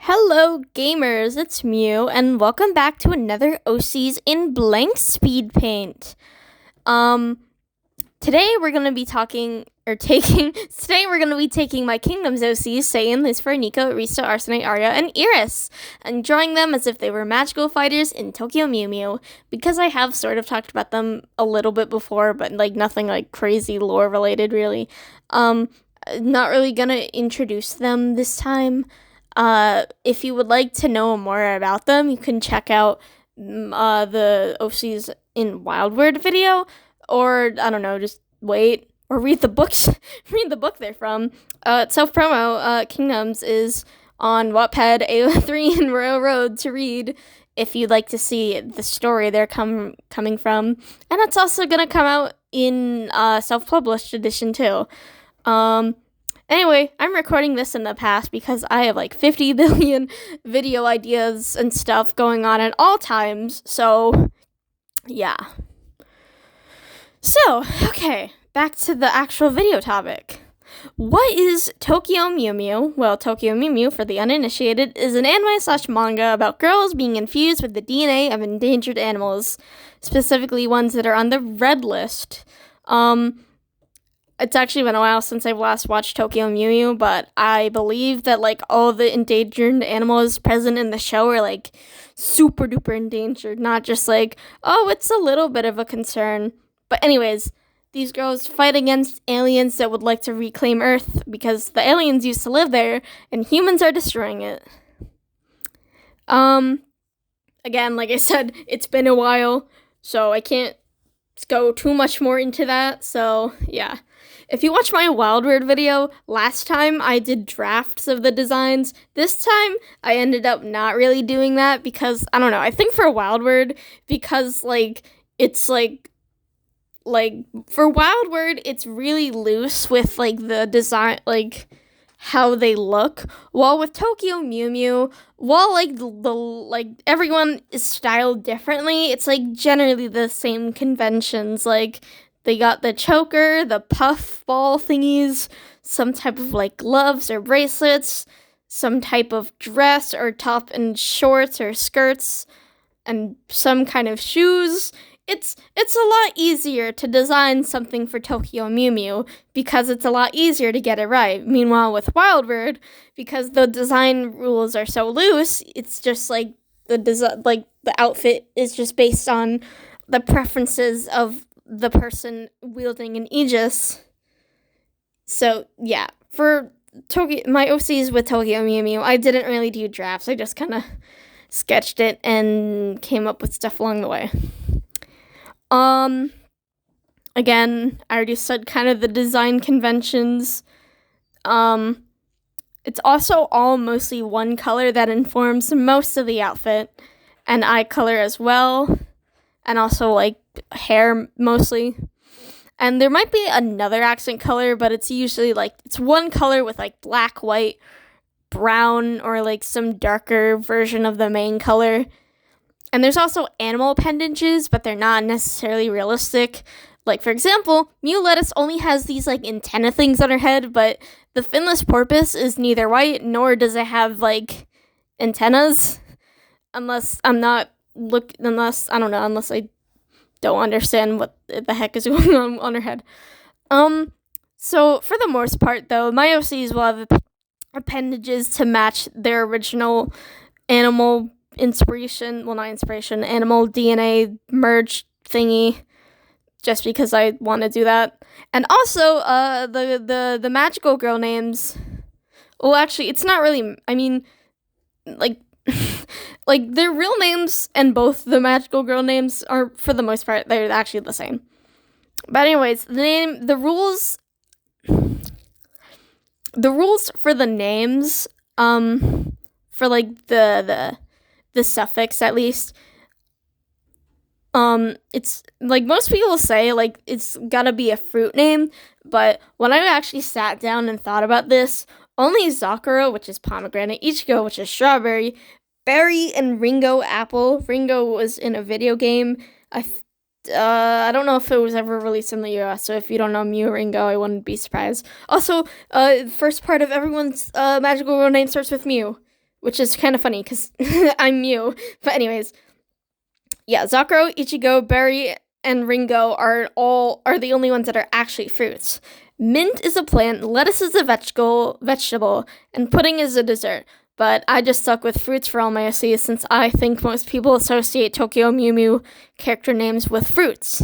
Hello, gamers. It's Mew, and welcome back to another OCs in blank speed paint. Today we're gonna be taking my Kingdoms OCs, Saiyan, Lucifer, Nico, Arista, Arsenite, Arya, and Iris, and drawing them as if they were magical fighters in Tokyo Mew Mew, because I have sort of talked about them a little bit before, but nothing crazy lore related really. Not really gonna introduce them this time. If you would like to know more about them, you can check out the OCs in Wildword video, or I don't know, just wait or read the books. Read the book they're from. Self-promo. Kingdoms is on Wattpad, AO3, and Royal Road to read if you'd like to see the story they're coming from, and it's also gonna come out in self-published edition too. Anyway, I'm recording this in the past because I have 50 billion video ideas and stuff going on at all times, so yeah. So, okay, back to the actual video topic. What is Tokyo Mew Mew? Well, Tokyo Mew Mew, for the uninitiated, is an anime/manga about girls being infused with the DNA of endangered animals, specifically ones that are on the red list. It's actually been a while since I've last watched Tokyo Mew Mew, but I believe that all the endangered animals present in the show are super duper endangered, not just oh, it's a little bit of a concern. But anyways, these girls fight against aliens that would like to reclaim Earth because the aliens used to live there and humans are destroying it. Again, like I said, it's been a while, so I can't go too much more into that, so yeah. If you watch my Wildword video, last time I did drafts of the designs. This time, I ended up not really doing that because, I don't know, I think for Wildword, because, it's, for Wildword, it's really loose with, the design, how they look, while with Tokyo Mew Mew, while everyone is styled differently, it's generally the same conventions. They got the choker, the puff ball thingies, some type of gloves or bracelets, some type of dress or top and shorts or skirts, and some kind of shoes. It's a lot easier to design something for Tokyo Mew Mew because it's a lot easier to get it right. Meanwhile, with Wildword, because the design rules are so loose, it's just the outfit is just based on the preferences of the person wielding an Aegis. So yeah, for my OCs with Tokyo Mew Mew, I didn't really do drafts. I just kind of sketched it and came up with stuff along the way. Again, I already said kind of the design conventions. It's also all mostly one color that informs most of the outfit, and eye color as well, and also hair mostly. And there might be another accent color, but it's usually it's one color with black, white, brown, or some darker version of the main color. And there's also animal appendages, but they're not necessarily realistic. For example, Mew Lettuce only has these antenna things on her head, but the finless porpoise is neither white nor does it have antennas. Unless I don't understand what the heck is going on her head. So for the most part though, my OCs will have appendages to match their original animal animal DNA merge thingy, just because I want to do that. And also, the magical girl names, well, actually, it's not really, I mean, their real names and both the magical girl names are, for the most part, they're actually the same. But anyways, the rules for the names, for the suffix at least, it's most people say it's gotta be a fruit name, but when I actually sat down and thought about this, only Zakura, which is pomegranate, Ichigo, which is strawberry, berry, and Ringo, apple. Ringo was in a video game. I don't know if it was ever released in the US, so if you don't know Mew Ringo, I wouldn't be surprised. Also, first part of everyone's magical girl name starts with Mew, which is kind of funny because I'm Mew. But anyways, yeah, Zakuro, Ichigo, Berry, and Ringo are the only ones that are actually fruits. Mint is a plant, lettuce is a vegetable, and pudding is a dessert. But I just stuck with fruits for all my OCs since I think most people associate Tokyo Mew Mew character names with fruits.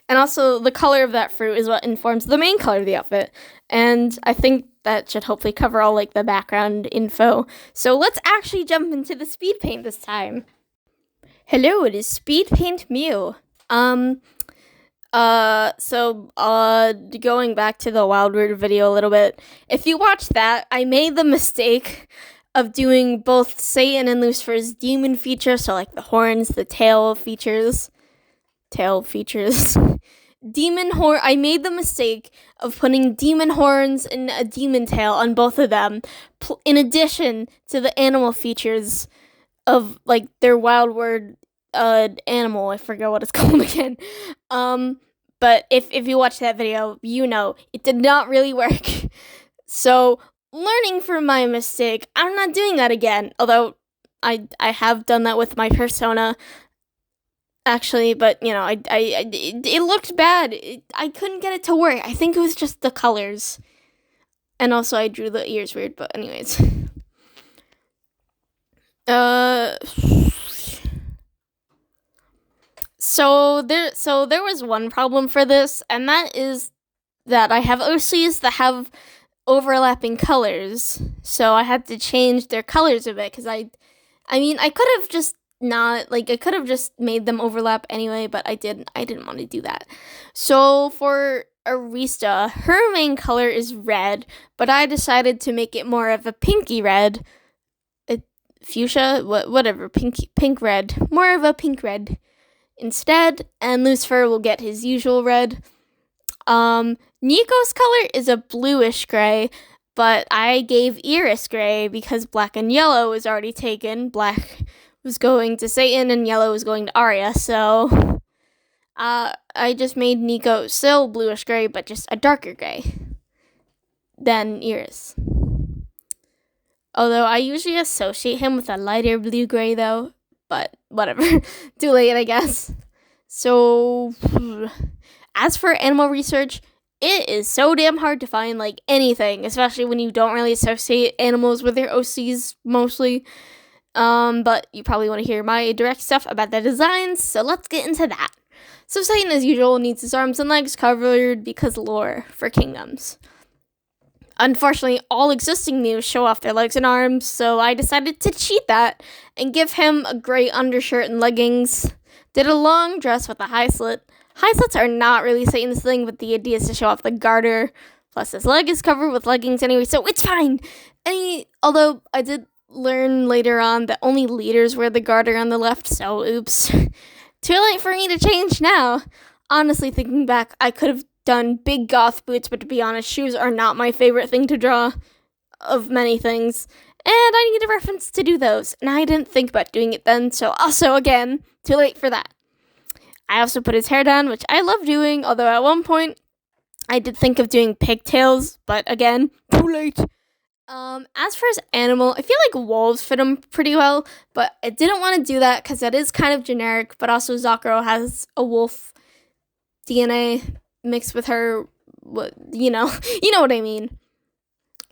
And also the color of that fruit is what informs the main color of the outfit. And I think that should hopefully cover all like the background info. So let's actually jump into the speed paint this time. Hello, it is Speed Paint Mew. Going back to the Wild Weird video a little bit. If you watch that, I made the mistake of doing both Satan and Lucifer's demon features, so like the horns, the tail features. I made the mistake of putting demon horns and a demon tail on both of them, in addition to the animal features of like their Wild Word animal. I forget what it's called again. But if you watch that video, you know it did not really work. So learning from my mistake, I'm not doing that again. Although I have done that with my persona, actually. But you know, it looked bad. I couldn't get it to work. I think it was just the colors, and also I drew the ears weird. But anyways, So there was one problem for this, and that is that I have OCs that have overlapping colors, so I had to change their colors a bit, because I could have just made them overlap anyway, but I didn't want to do that. So for Arista, her main color is red, but I decided to make it more of a pinky red, fuchsia, whatever, pink red, more of a pink red instead, and Lucifer will get his usual red. Nico's color is a bluish gray, but I gave Iris gray because black and yellow was already taken. Black was going to Satan and yellow was going to Arya, so I just made Nico still bluish gray, but just a darker gray than Iris. Although I usually associate him with a lighter blue gray though. But whatever, too late, I guess. So, as for animal research, it is so damn hard to find, like, anything, especially when you don't really associate animals with their OCs, mostly. But you probably want to hear my direct stuff about the designs, so let's get into that. So Satan, as usual, needs his arms and legs covered because lore for kingdoms. Unfortunately, all existing Mews show off their legs and arms, so I decided to cheat that and give him a gray undershirt and leggings. Did a long dress with a high slit. High slits are not really Satan's thing, but the idea is to show off the garter. Plus, his leg is covered with leggings anyway, so it's fine. Although I did learn later on that only leaders wear the garter on the left, so oops. Too late for me to change now. Honestly, thinking back, I could have done big goth boots, but to be honest, shoes are not my favorite thing to draw of many things, and I need a reference to do those, and I didn't think about doing it then, so also, again, too late for that. I also put his hair down, which I love doing, although at one point, I did think of doing pigtails, but again, too late. As for his animal, I feel like wolves fit him pretty well, but I didn't want to do that, because that is kind of generic, but also Zakuro has a wolf DNA mixed with her, you know what I mean.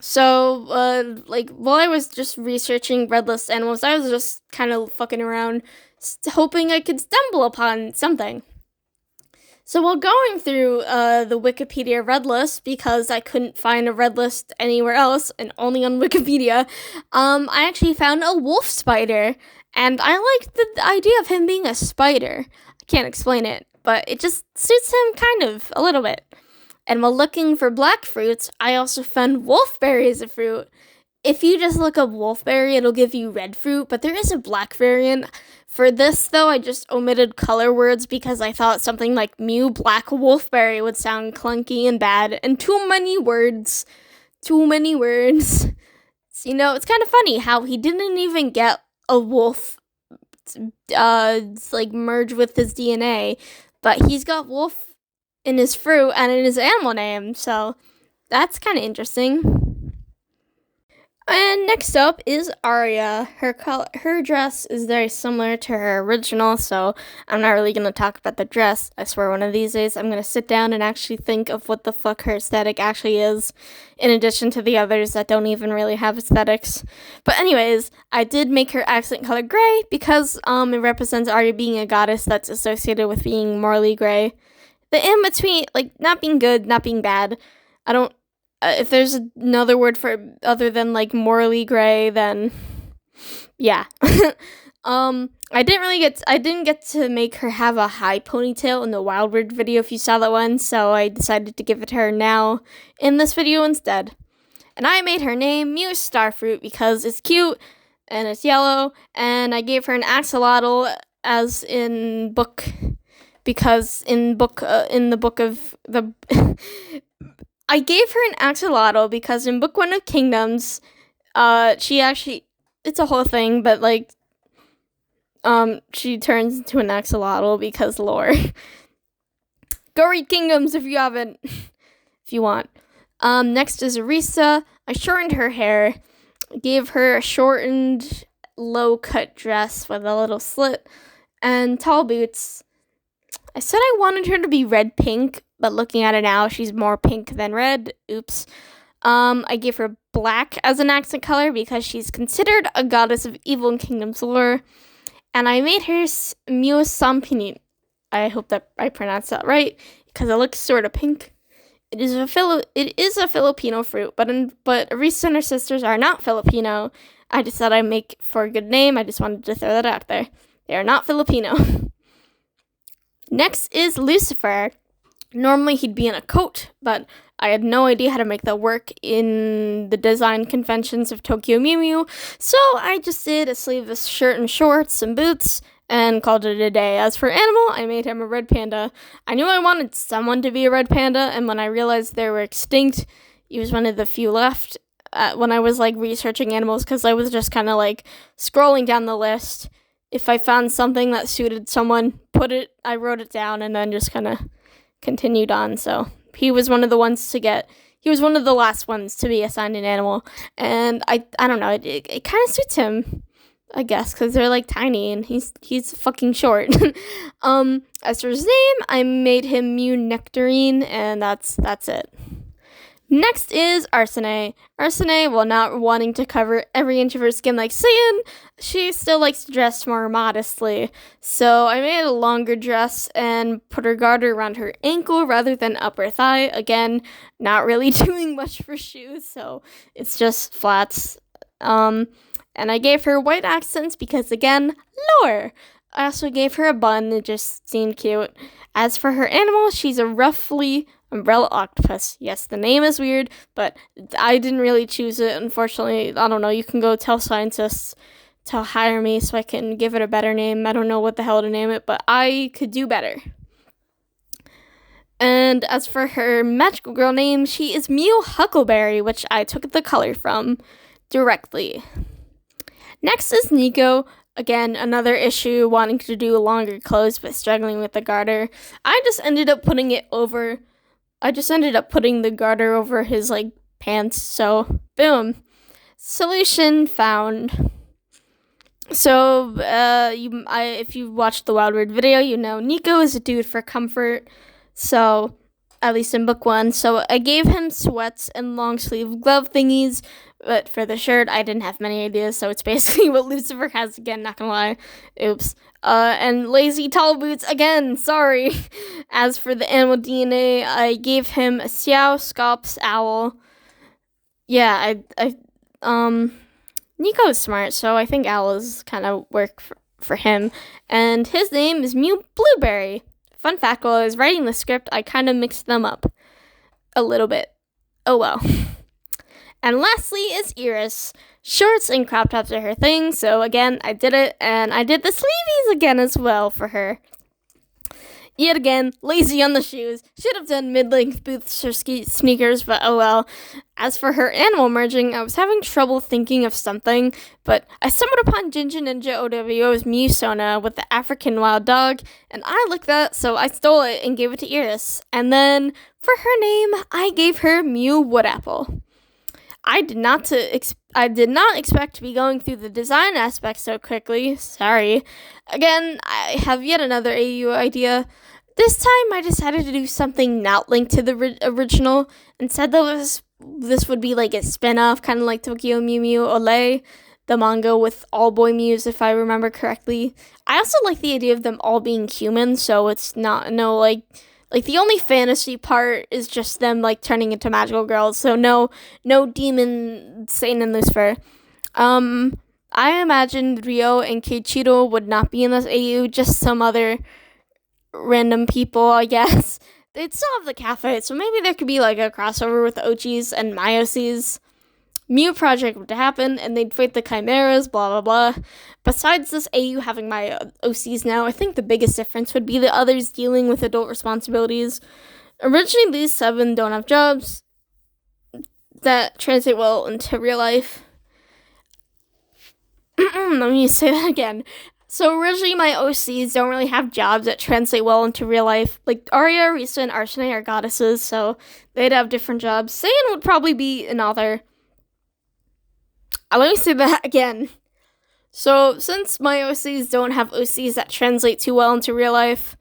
So, while I was just researching red list animals, I was just kind of fucking around, hoping I could stumble upon something. So while going through the Wikipedia red list, because I couldn't find a red list anywhere else, and only on Wikipedia, I actually found a wolf spider, and I liked the idea of him being a spider. I can't explain it, but it just suits him kind of, a little bit. And while looking for black fruits, I also found wolfberry as a fruit. If you just look up wolfberry, it'll give you red fruit, but there is a black variant. For this, though, I just omitted color words because I thought something like Mew Black Wolfberry would sound clunky and bad, and too many words. So, it's kind of funny how he didn't even get a wolf, merge with his DNA, but he's got wolf in his fruit and in his animal name, so that's kind of interesting. And next up is Arya. Her dress is very similar to her original, so I'm not really going to talk about the dress. I swear one of these days I'm going to sit down and actually think of what the fuck her aesthetic actually is, in addition to the others that don't even really have aesthetics. But anyways, I did make her accent color gray because it represents Arya being a goddess that's associated with being morally gray. The in-between, like, not being good, not being bad. I don't... if there's another word for it other than like morally gray, then yeah. I didn't get to make her have a high ponytail in the Wild Word video if you saw that one, so I decided to give it to her now in this video instead. And I made her name Mew Starfruit because it's cute and it's yellow, and I gave her an axolotl as in book because in the book of the I gave her an axolotl because in Book 1 of Kingdoms, she actually, it's a whole thing, but like, she turns into an axolotl because lore. Go read Kingdoms if you haven't, if you want. Next is Arisa. I shortened her hair, gave her a shortened, low-cut dress with a little slit, and tall boots. I said I wanted her to be red-pink, but looking at it now, she's more pink than red. Oops. I gave her black as an accent color because she's considered a goddess of evil in Kingdom's lore. And I made her Mew Sampini. I hope that I pronounced that right, because it looks sort of pink. It is a Filipino fruit, but Arisa and her sisters are not Filipino. I just thought I'd make for a good name. I just wanted to throw that out there. They are not Filipino. Next is Lucifer. Normally he'd be in a coat, but I had no idea how to make that work in the design conventions of Tokyo Mew Mew, so I just did a sleeveless shirt and shorts and boots and called it a day. As for animal, I made him a red panda. I knew I wanted someone to be a red panda, and when I realized they were extinct, he was one of the few left when I was like researching animals, because I was just kind of like scrolling down the list. If I found something that suited someone, I wrote it down, and then just kind of continued on. So he was one of the last ones to be assigned an animal, and I don't know, it kind of suits him, I guess, because they're like tiny and he's fucking short. As for his name, I made him Mew Nectarine, and that's it. Next is Arsene. Arsene, while not wanting to cover every inch of her skin like Saiyan, she still likes to dress more modestly. So I made a longer dress and put her garter around her ankle rather than upper thigh. Again, not really doing much for shoes, so it's just flats. And I gave her white accents because, again, lore. I also gave her a bun. It just seemed cute. As for her animal, she's a roughly umbrella octopus. Yes, the name is weird, but I didn't really choose it, unfortunately. I don't know, you can go tell scientists to hire me so I can give it a better name. I don't know what the hell to name it, but I could do better. And as for her magical girl name, she is Mew Huckleberry, which I took the color from directly. Next is Nico. Again, another issue, wanting to do longer clothes but struggling with the garter. I just ended up putting the garter over his, like, pants, so, boom. Solution found. So, if you watched the Wild Word video, you know Nico is a dude for comfort, so, at least in book 1. So, I gave him sweats and long sleeve glove thingies, but for the shirt, I didn't have many ideas, so it's basically what Lucifer has again, not gonna lie. Oops. And lazy tall boots, again, sorry. As for the animal DNA, I gave him a Xiao Scops owl. Yeah, Nico is smart, so I think owls kind of work for him. And his name is Mew Blueberry. Fun fact, while I was writing the script, I kind of mixed them up a little bit. Oh well. And lastly is Iris. Shorts and crop tops are her thing, so again, I did it, and I did the sleeveys again as well for her. Yet again, lazy on the shoes. Should have done mid-length boots or sneakers, but oh well. As for her animal merging, I was having trouble thinking of something, but I stumbled upon Ginger Ninja OWO's Mew Sona with the African wild dog, and I liked that, so I stole it and gave it to Iris. And then, for her name, I gave her Mew Woodapple. I did not expect to be going through the design aspect so quickly. Sorry. Again, I have yet another AU idea. This time, I decided to do something not linked to the original. Instead, this would be like a spin-off, kind of like Tokyo Mew Mew Olay, the manga with all boy Mews, if I remember correctly. I also like the idea of them all being human, so it's not like the only fantasy part is just them like turning into magical girls. So no demon Satan and Lucifer. I imagined Rio and Keiichiro would not be in this AU, just some other random people, I guess. They'd still have the cafe, so maybe there could be like a crossover with the Ochis and my OCs. Mew Project would happen, and they'd fight the Chimeras, blah, blah, blah. Besides this AU having my OCs now, I think the biggest difference would be the others dealing with adult responsibilities. Originally, these 7 don't have jobs that translate well into real life. Let me say that again. So originally, my OCs don't really have jobs that translate well into real life. Like, Arya, Risa, and Arsene are goddesses, so they'd have different jobs. Saiyan would probably be an author. Let me say that again. So, since my OCs don't have OCs that translate too well into real life,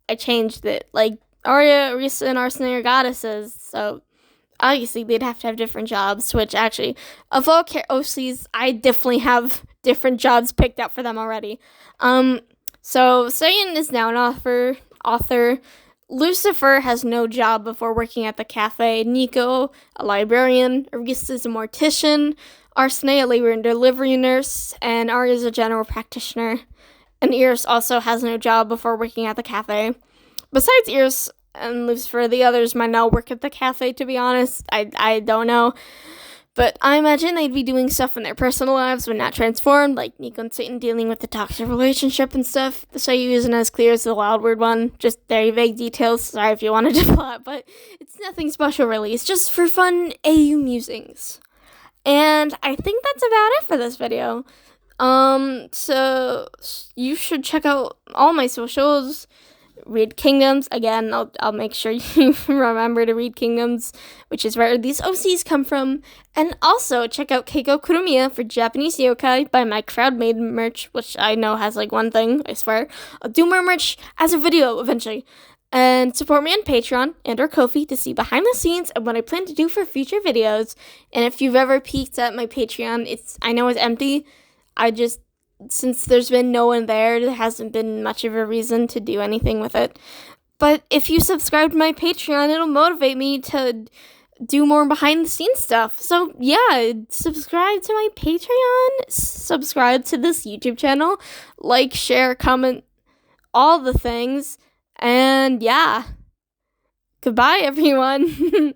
I changed it. Like, Arya, Risa, and Arsene are goddesses, so obviously they'd have to have different jobs, which actually, of all OCs, I definitely have different jobs picked out for them already. So Saiyan is now an author. Lucifer has no job before working at the cafe. Nico, a librarian. Arisa is a mortician. Arsene, a labor and delivery nurse. And Arya is a general practitioner. And Iris also has no job before working at the cafe. Besides Iris and Lucifer, the others might not work at the cafe, to be honest. I don't know. But I imagine they'd be doing stuff in their personal lives when not transformed, like Nico and Satan dealing with the toxic relationship and stuff. The Sayu isn't as clear as the Wild Word one, just very vague details. Sorry if you wanted to plot, but it's nothing special really. It's just for fun AU musings. And I think that's about it for this video. So you should check out all my socials. Read Kingdoms. Again, I'll make sure you remember to read Kingdoms, which is where these OCs come from. And also, check out Keiko Kurumiya for Japanese yokai, buy my crowd-made merch, which I know has like one thing, I swear. I'll do more merch as a video eventually. And support me on Patreon and or Ko-fi to see behind the scenes and what I plan to do for future videos. And if you've ever peeked at my Patreon, I know it's empty. Since there's been no one there hasn't been much of a reason to do anything with it. But if you subscribe to my Patreon, it'll motivate me to do more behind the scenes stuff. So yeah, subscribe to my Patreon, subscribe to this YouTube channel, like, share, comment, all the things. And yeah, goodbye everyone.